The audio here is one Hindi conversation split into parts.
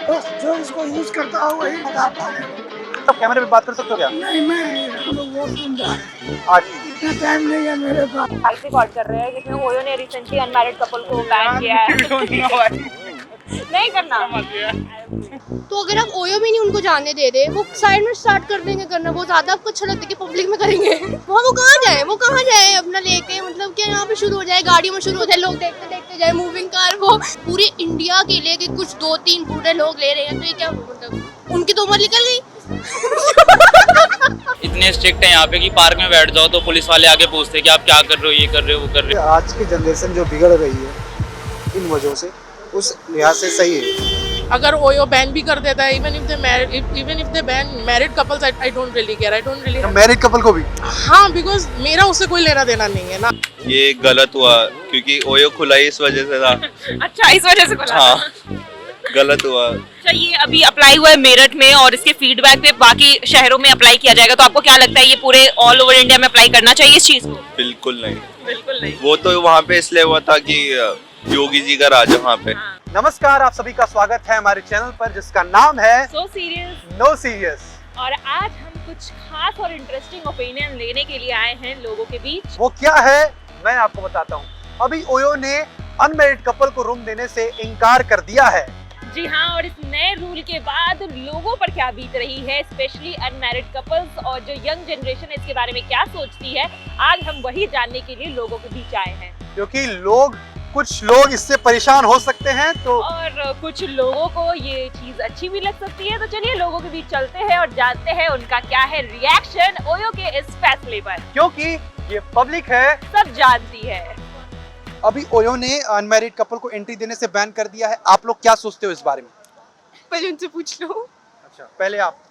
तो जो इसको यूज करता हो वही बता पाए। तो कैमरे पे बात कर सकते हो क्या? नहीं मैं नहीं, हम लोग वॉशरूम जा रहे हैं, आज इतना टाइम नहीं है मेरे पास। फाइट रिकॉर्ड कर रहे हैं जिसमें ओयो ने रिसेंटली अनमैरिड कपल को बैन किया है। नहीं करना। तो अगर आप ओयो भी नहीं उनको जाने दे रहे, वो साइड में स्टार्ट कर देंगे करना, वो ज्यादा आपको अच्छा लगता है कि पब्लिक में करेंगे। वो कहाँ जाए अपना लेके, मतलब कि यहाँ पे शुरू हो जाए, गाड़ियों में शुरू हो जाए, लोग देखते देखते जाए, मूविंग कार वो पूरे इंडिया के लिए कि कुछ 2-3 बूढ़े लोग ले रहे हैं, तो ये क्या मतलब उनकी तो उम्र निकल गई। इतने स्ट्रिक्ट है यहाँ पे कि पार्क में बैठ जाओ तो पुलिस वाले आके पूछते हैं कि आप क्या कर रहे हो, ये कर रहे हो, वो कर रहे हो। आज की जनरेशन जो बिगड़ रही है इन वजहों से, उस लिहाज से सही है। अगर ओयो बैन भी कर देता है, even if they ban married couples, I don't really care, I don't really. Married couple को भी? हाँ, बिकॉज मेरा उससे कोई लेना देना नहीं है ना। ये गलत हुआ क्योंकि ओयो खुला ही इस वजह से था। अच्छा, इस वजह से खुला। हाँ, गलत हुआ। अच्छा, ये अभी अप्लाई हुआ है मेरठ में और इसके फीडबैक पे बाकी शहरों में अप्लाई किया जाएगा, तो आपको क्या लगता है ये पूरे ऑल ओवर इंडिया में अप्लाई करना चाहिए इस चीज को? बिल्कुल नहीं, बिल्कुल नहीं। वो तो वहाँ पे इसलिए हुआ था कि योगी जी का राज है वहाँ पे। नमस्कार, आप सभी का स्वागत है हमारे चैनल पर जिसका नाम है सो सीरियस नो सीरियस। और आज हम कुछ खास और इंटरेस्टिंग ओपिनियन लेने के लिए आए हैं लोगों के बीच। वो क्या है मैं आपको बताता हूँ। अभी ओयो ने अनमैरिड कपल को रूम देने से इनकार कर दिया है। जी हाँ, और इस नए रूल के बाद लोगों पर क्या बीत रही है, स्पेशली अनमैरिड कपल्स, और जो यंग जनरेशन है इसके बारे में क्या सोचती है, आज हम वही जानने के लिए लोगों के बीच आए हैं। क्योंकि कुछ लोग इससे परेशान हो सकते हैं, तो और कुछ लोगों को ये चीज अच्छी भी लग सकती है, तो चलिए लोगों के बीच चलते हैं और जानते हैं उनका क्या है रिएक्शन ओयो के इस फैसले पर, क्योंकि ये पब्लिक है, सब जानती है। अभी ओयो ने अनमैरिड कपल को एंट्री देने से बैन कर दिया है। आप लोग क्या सोचते हो इस बारे में? पहले उनसे पूछ लो। अच्छा, पहले आप।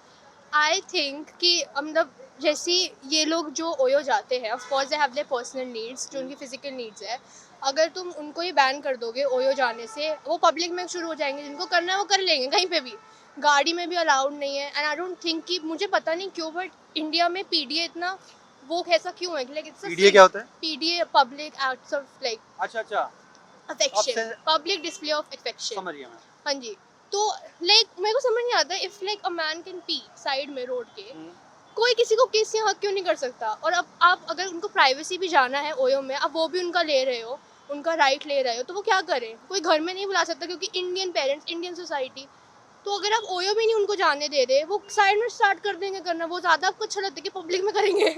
आई थिंक कि मतलब जैसे ये लोग जो ओयो जाते हैं, of course they have their personal needs, जो उनकी फिजिकल नीड्स है। अगर तुम उनको ही बैन कर दोगे ओयो जाने से, वो पब्लिक में शुरू हो जाएंगे, जिनको करना है वो कर लेंगे, कहीं पे भी, गाड़ी में भी अलाउड नहीं है। एंड आई डोंट थिंक कि, मुझे पता नहीं क्यों, बट इंडिया में पीडीए इतना वो ऐसा क्यों है, लाइक इट्स पीडीए क्या होता है? PDA public acts of like अच्छा, affection, public display of affection. समझ गया मैं। हाँ जी, तो लाइक मेरे को समझ नहीं आता, if like a man can P side में रोड के, कोई किसी को किस हक क्यों नहीं कर सकता। और अब आप अगर उनको प्राइवेसी भी जाना है ओयो में, अब वो भी उनका ले रहे हो, उनका राइट ले रहे हो, तो वो क्या करें? कोई घर में नहीं बुला सकता क्योंकि इंडियन पेरेंट्स, इंडियन सोसाइटी। तो अगर आप ओयो भी नहीं उनको जाने दे रहे, वो साइड में स्टार्ट कर देंगे करना, वो ज़्यादा आपको अच्छा लगता है कि पब्लिक में करेंगे।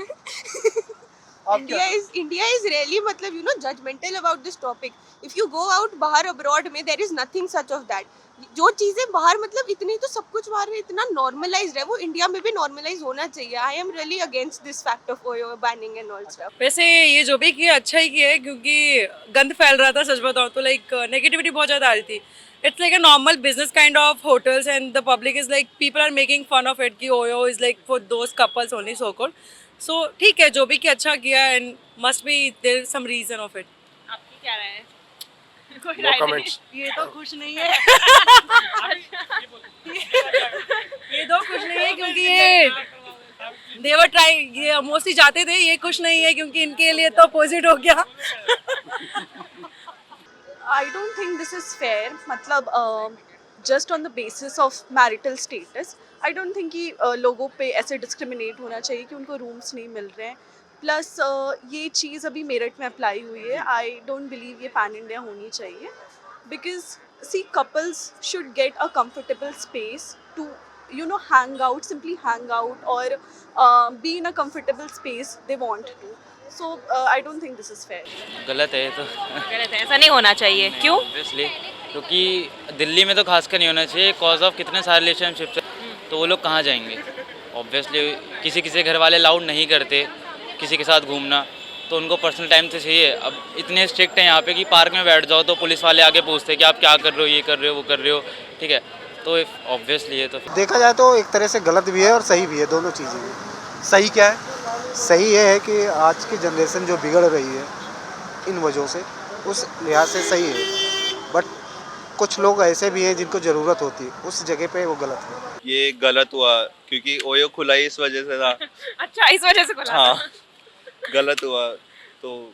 India is really मतलब you know judgmental about this topic. If you go out बाहर abroad में there is nothing such of that. जो चीजें बाहर मतलब इतनी तो सब कुछ बाहर इतना normalized है, वो इंडिया में भी normalize होना चाहिए. I am really against this fact of oyo banning and all stuff. वैसे ये जो भी किया अच्छा ही किया है, क्योंकि गंद फैल रहा था, सच बताऊँ तो, लाइक नेगेटिविटी बहुत ज़्यादा आ रही थी. It's like a normal business kind of hotels and the public is like, people are making fun of it कि oyo is like for those couples only, so called. So ठीक है, जो भी किया अच्छा किया, and must be there is some reason of it. आपकी क्या राय है? कोई राय नहीं। ये तो खुश नहीं है। ये तो खुश नहीं है क्योंकि ये देवर ट्राई, ये मोस्टली जाते थे, ये खुश नहीं है क्योंकि इनके लिए तो अपोजिट हो गया। I don't think this is fair. मतलब just on the basis of marital status, I don't think कि लोगों पे ऐसे discriminate होना चाहिए कि उनको rooms नहीं मिल रहे हैं. प्लस ये चीज़ अभी मेरठ में अप्लाई हुई है. आई डोंट बिलीव ये पैन इंडिया होनी चाहिए, because see couples should get a comfortable space to you know hang out, simply hang out or be in a comfortable space they want to. So I don't think this is fair. गलत है ये तो। गलत है, ऐसा नहीं होना चाहिए। क्यों? ऑब्वियसली, क्योंकि दिल्ली में तो खासकर नहीं होना चाहिए, कॉज ऑफ कितने सारे रिलेशनशिप्स, तो वो लोग कहाँ जाएंगे? ऑब्वियसली किसी के घर वाले अलाउड नहीं करते किसी के साथ घूमना, तो उनको पर्सनल टाइम तो चाहिए. अब इतने स्ट्रिक्ट हैं यहाँ पे कि पार्क में बैठ जाओ तो पुलिस वाले आगे पूछते हैं कि आप क्या कर रहे हो, ये कर रहे हो, वो कर रहे हो. ठीक है, तो ऑब्वियसली ये तो देखा जाए तो एक तरह से गलत भी है और सही भी है, दोनों चीज़ें हैं। सही क्या है? सही ये है कि आज की जनरेशन जो बिगड़ रही है इन वजहों से, उस लिहाज से सही है. बट कुछ लोग ऐसे भी हैं जिनको ज़रूरत होती है, उस जगह पे वो गलत है. ये गलत हुआ क्योंकि ओयो खुला ही इस वजह से था. अच्छा, इस वजह से खुला। हाँ, गलत हुआ. तो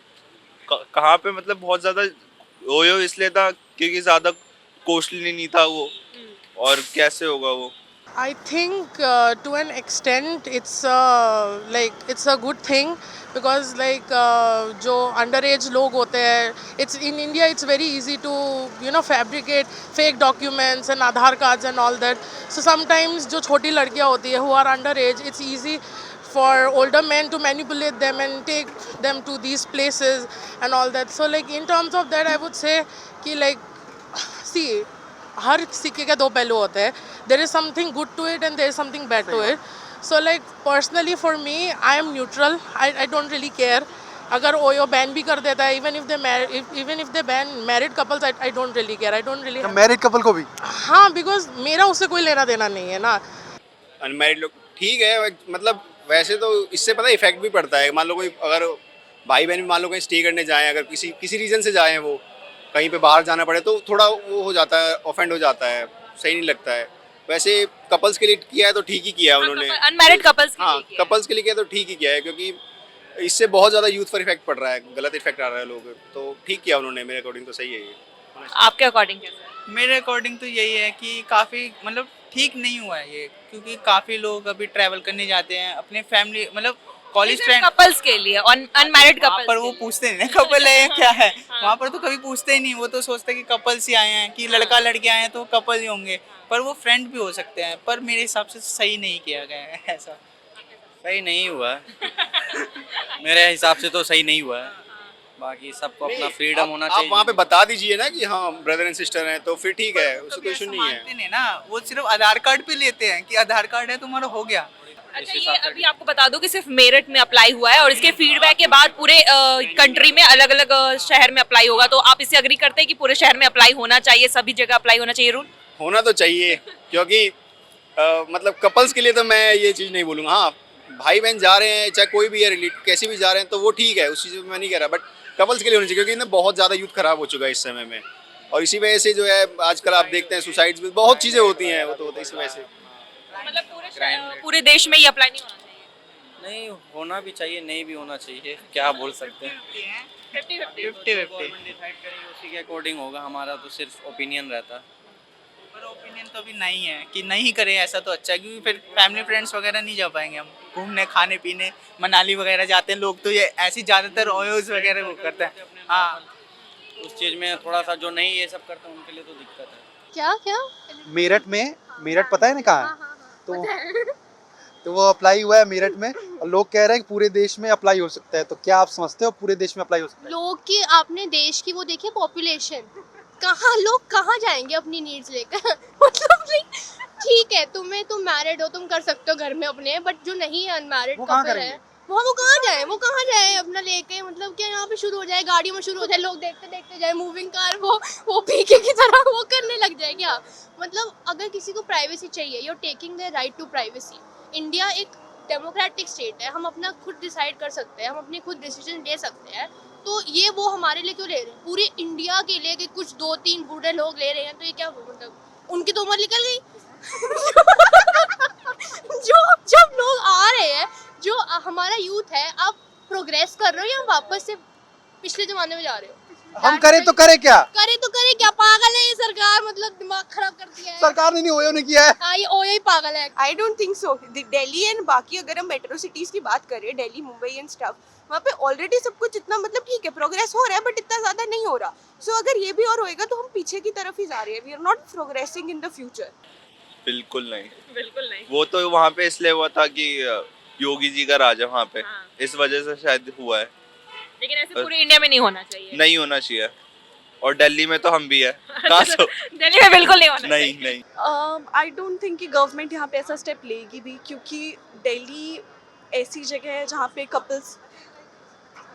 कहाँ पे मतलब बहुत ज़्यादा ओयो इसलिए था क्योंकि ज़्यादा कॉस्टली नहीं था वो, और कैसे होगा वो? I think to an extent it's it's a good thing because जो underage लोग होते हैं, it's in India it's very easy to fabricate fake documents and Aadhaar cards and all that. So sometimes जो छोटी लड़कियाँ होती है who are underage, it's easy for older men to manipulate them and take them to these places and all that. So in terms of that I would say कि see, हर सिक्के के दो पहलू होते हैं. There is something good to it and there is something bad to it. So personally for me, I am neutral. I don't really care. अगर ओयो बैन भी कर देता है, even if they ban married couples, I don't really care. I don't really. Married couple को भी? हाँ, because मेरा उससे कोई लेना देना नहीं है ना. अनमैरिड लोग ठीक है, मतलब वैसे तो इससे पता इफेक्ट भी पड़ता है. मान लो कोई अगर भाई बहन मान लो कहीं स्टे करने जाएं, अगर किसी रीज़न से जाएं, वो कहीं पे बाहर जाना पड़े तो थोड़ा वो हो जाता है, ऑफेंड हो जाता है, सही नहीं लगता है. वैसे कपल्स के लिए किया है तो ठीक ही किया है उन्होंने. अनमैरिड कपल्स के हाँ, लिए किया है। कपल्स के लिए किया तो ठीक ही किया है, क्योंकि इससे बहुत ज़्यादा यूथ पर इफेक्ट पड़ रहा है, गलत इफेक्ट आ रहा है लोग. तो ठीक किया उन्होंने, मेरे अकॉर्डिंग तो सही है ये. आपके अकॉर्डिंग कैसा है? मेरे अकॉर्डिंग तो यही है कि काफ़ी मतलब ठीक नहीं हुआ है ये, क्योंकि काफ़ी लोग अभी ट्रैवल करने जाते हैं अपने फैमिली मतलब कॉलेज फ्रेंड कपल्स के लिए, अनमैरिड कपल्स पर वो पूछते नहीं कपल है क्या है. वहाँ पर तो कभी पूछते ही नहीं, वो तो सोचते कि कपल्स ही आए हैं, कि लड़का लड़की आए हैं तो कपल ही होंगे, पर वो फ्रेंड भी हो सकते हैं. पर मेरे हिसाब से सही नहीं किया गया है ऐसा. सही नहीं हुआ मेरे हिसाब से तो सही नहीं हुआ है. बाकी सबको अपना फ्रीडम होना चाहिए. आप वहाँ पे बता दीजिए ना कि हाँ ब्रदर एंड सिस्टर हैं, तो फिर ठीक है, उससे कोई इशू नहीं है. मानते नहीं ना, वो सिर्फ आधार कार्ड पे लेते हैं कि आधार कार्ड है तुम्हारा हो गया. अच्छा, ये अभी आपको बता दूं कि सिर्फ मेरठ में अप्लाई हुआ है और इसके फीडबैक के बाद पूरे कंट्री में अलग अलग शहर में अप्लाई होगा. तो आप इससे अग्री करते हैं कि पूरे शहर में अप्लाई होना चाहिए, सभी जगह अप्लाई होना चाहिए रूल? होना तो चाहिए, क्योंकि मतलब कपल्स के लिए तो मैं ये चीज़ नहीं बोलूँगा. हाँ, भाई बहन जा रहे हैं, चाहे कोई भी है, कैसे भी जा रहे हैं, तो वो ठीक है, उस चीज़ में मैं नहीं कह रहा. बट कपल्स के लिए होनी चाहिए, क्योंकि ना बहुत ज़्यादा यूथ खराब हो चुका है इस समय में, और इसी वजह से जो है आजकल आप देखते हैं सुसाइड्स में बहुत चीज़ें होती हैं, वो तो होता है इस वजह से. मतलब पूरे देश में ही अप्लाई नहीं होना चाहिए? नहीं होना भी चाहिए, नहीं भी होना चाहिए, क्या बोल सकते हैं. 50-50 डिसाइड करेंगे उसी के अकॉर्डिंग होगा. हमारा तो सिर्फ ओपिनियन रहता है. पर ओपिनियन तो अभी नहीं है कि नहीं करें ऐसा तो अच्छा है, क्योंकि फिर फैमिली फ्रेंड्स वगैरह नहीं जा पाएंगे हम घूमने खाने पीने. मनाली वगैरह जाते हैं लोग, तो ये ऐसी ज़्यादातर ओयोज वगैरह वो करते हैं. हाँ, उस चीज़ में थोड़ा सा जो नहीं ये सब करते हैं उनके लिए तो दिक्कत है. क्या मेरठ पता है ना कहाँ है? तो वो अप्लाई हुआ है मेरठ में, और लोग कह रहे हैं कि पूरे देश में अप्लाई हो सकता है. तो क्या आप समझते हो पूरे देश में अप्लाई हो सकता है? लोग की आपने देश की वो देखी पॉपुलेशन, लोग कहाँ जाएंगे अपनी नीड्स लेकर मतलब ठीक है, तुम मैरिड हो, तुम कर सकते हो घर में अपने, बट जो नहीं है अनमैरिड कपल है वो कहाँ जाए अपना लेके. मतलब क्या यहाँ पे शुरू हो जाए, गाड़ियों में शुरू हो जाए, लोग देखते देखते जाए, मूविंग कार वो पीके की तरह वो करने लग जाए क्या. मतलब अगर किसी को प्राइवेसी चाहिए, you are taking the right to privacy. India एक डेमोक्रेटिक स्टेट है, हम अपना खुद डिसाइड कर सकते हैं, हम अपने खुद डिसीजन ले सकते हैं. तो ये वो हमारे लिए क्यों ले रहे हैं, पूरे इंडिया के लिए कि कुछ 2-3 बूढ़े लोग ले रहे हैं, तो ये क्या मतलब उनकी तो उम्र निकल गई जब लोग आ रहे हैं, जो हमारा यूथ है, आप प्रोग्रेस कर रहे हो या वापस से पिछले जमाने में जा रहे हो? हम करें तो करे क्या? पागल है ये सरकार, मतलब दिमाग खराब कर दिया है. सरकार ने नहीं, ओयो ने किया है. हाँ, ये ओयो ही पागल है. I don't think so. Delhi and बाकी अगर हम मेट्रो सिटीज की बात करें, दिल्ली, मुंबई एंड स्टफ, वहाँ पे ऑलरेडी सब कुछ इतना मतलब ठीक है, प्रोग्रेस हो रहा है, बट इतना ज़्यादा नहीं हो रहा. सो अगर ये भी और होएगा तो हम पीछे की तरफ ही जा रहे हैं. We are not progressing in the future. बिल्कुल नहीं. बिल्कुल नहीं. वो तो वहाँ पे इसलिए हुआ था कि योगी जी का राज है वहाँ पे, इस वजह से शायद हुआ है. लेकिन ऐसे पूरे इंडिया में नहीं होना चाहिए. नहीं होना चाहिए, और दिल्ली में तो हम भी है. दिल्ली में बिल्कुल नहीं होना चाहिए. नहीं. आई डोंट थिंक कि गवर्नमेंट यहाँ पे ऐसा स्टेप लेगी भी, क्योंकि दिल्ली ऐसी जगह है जहाँ पे कपल्स,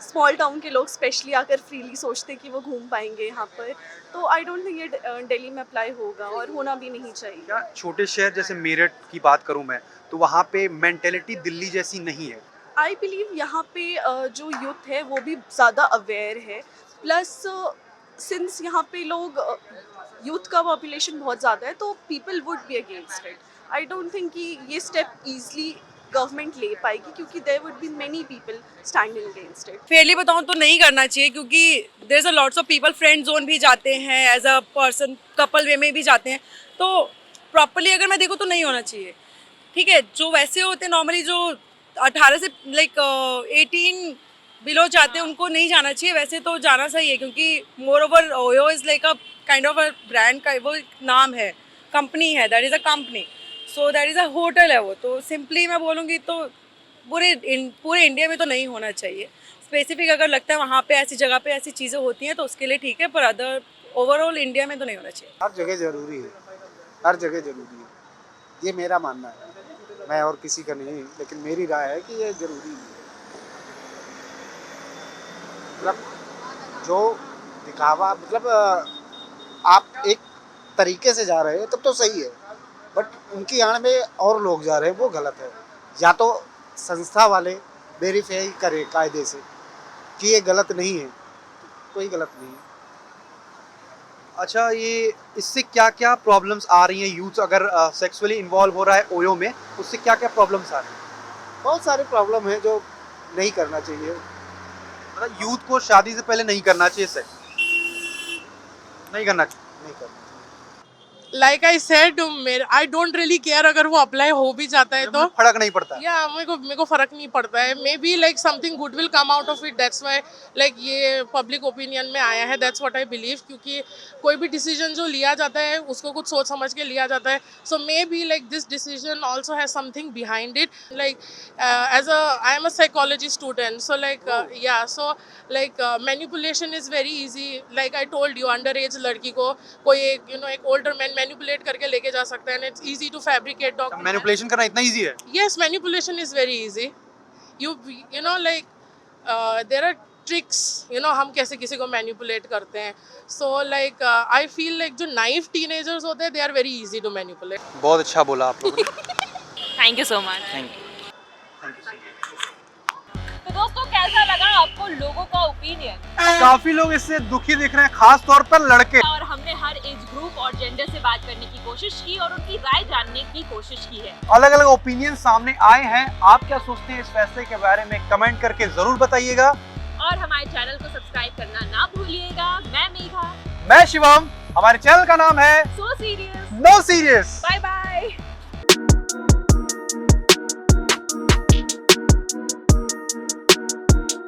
स्मॉल टाउन के लोग स्पेशली आकर फ्रीली सोचते कि वो घूम पाएंगे यहाँ पर. तो आई डोंट थिंक ये दिल्ली में अप्लाई होगा, और होना भी नहीं चाहिए. क्या छोटे शहर जैसे मेरठ की बात करूं मैं, तो वहाँ पे मेंटेलिटी दिल्ली जैसी नहीं है. आई बिलीव यहाँ पे जो यूथ है वो भी ज़्यादा अवेयर है. प्लस सिंस यहाँ पे लोग यूथ का पॉपुलेशन बहुत ज़्यादा है, तो people would be against it. I don't think कि ये स्टेप ईजिली गवर्नमेंट ले पाएगी, क्योंकि there would be many people standing against it. Fairly बताऊं तो नहीं करना चाहिए, क्योंकि there is a lots of people friend zone भी जाते हैं, as a person couple way में भी जाते हैं, तो प्रॉपरली अगर मैं देखूँ तो नहीं होना चाहिए, ठीक है। जो वैसे होते हैं नॉर्मली जो 18 से लाइक 18 बिलो जाते हैं उनको नहीं जाना चाहिए, वैसे तो जाना सही है क्योंकि more over OYO is like a kind of a brand का, वो एक नाम है, कंपनी है, that is a company, so that is a hotel है वो। तो सिंपली मैं बोलूँगी तो पूरे इंडिया में तो नहीं होना चाहिए। स्पेसिफिक अगर लगता है वहाँ पे ऐसी जगह पे ऐसी चीज़ें होती हैं तो उसके लिए ठीक है, पर अदर ओवरऑल इंडिया में तो नहीं होना चाहिए। हर जगह ज़रूरी है, हर जगह ज़रूरी है, ये मेरा मानना है। मैं और किसी का नहीं, लेकिन मेरी राय है कि ये ज़रूरी है। मतलब जो दिखावा, मतलब आप एक तरीके से जा रहे हैं तब तो सही है, बट उनकी आड़ में और लोग जा रहे हैं, वो गलत है। या तो संस्था वाले वेरीफाई करें कायदे से कि ये गलत नहीं है, कोई गलत नहीं है। अच्छा, ये इससे क्या क्या प्रॉब्लम्स आ रही हैं यूथ अगर सेक्सुअली इन्वॉल्व हो रहा है ओयो में, उससे क्या क्या प्रॉब्लम्स आ रही हैं? बहुत सारे प्रॉब्लम हैं जो नहीं करना चाहिए। मतलब यूथ को शादी से पहले नहीं करना चाहिए सेक्स, नहीं करना चाहिए। नहीं करना। Like I said, I don't really care अगर वो अप्लाई हो भी जाता है तो मुझे फर्क नहीं पड़ता। या मेरे को फर्क नहीं पड़ता है। मे be like something good will come out of it, that's why like ये पब्लिक ओपिनियन में आया है, दैट्स व्हाट आई बिलीव। क्योंकि कोई भी डिसीजन जो लिया जाता है उसको कुछ सोच समझ के लिया जाता है। So may be like this decision also has something behind it. Like as a I am a psychology student, so like या so like manipulation is very easy. Like I told you, under age लड़की को कोई एक एक ओल्डर मैन मैनिपुलेट करके लेके जा सकता है, and it's easy to fabricate document. Manipulation करना इतना इजी है? Yes, manipulation is very easy. You know like there are tricks, हम कैसे किसी को मैनिपुलेट करते हैं। So like I feel like जो naive teenagers होते हैं, they are very easy to manipulate. बहुत अच्छा बोला आप लोगों ने। Thank you so much. Thank you. तो दोस्तों, कैसा लगा आपको लोगों का ओपिनियन? काफी लोग इससे दुखी दिख रहे हैं, खास तौर पर लड़के। और हमने हर एज ग्रुप और जेंडर से बात करने की कोशिश की और उनकी राय जानने की कोशिश की है। अलग अलग ओपिनियन सामने आए हैं। आप क्या सोचते हैं इस फैसले के बारे में, कमेंट करके जरूर बताइएगा। और हमारे चैनल को सब्सक्राइब करना ना भूलिएगा। मैं मेघा, मैं शिवम, हमारे चैनल का नाम है so serious. No serious. Bye bye.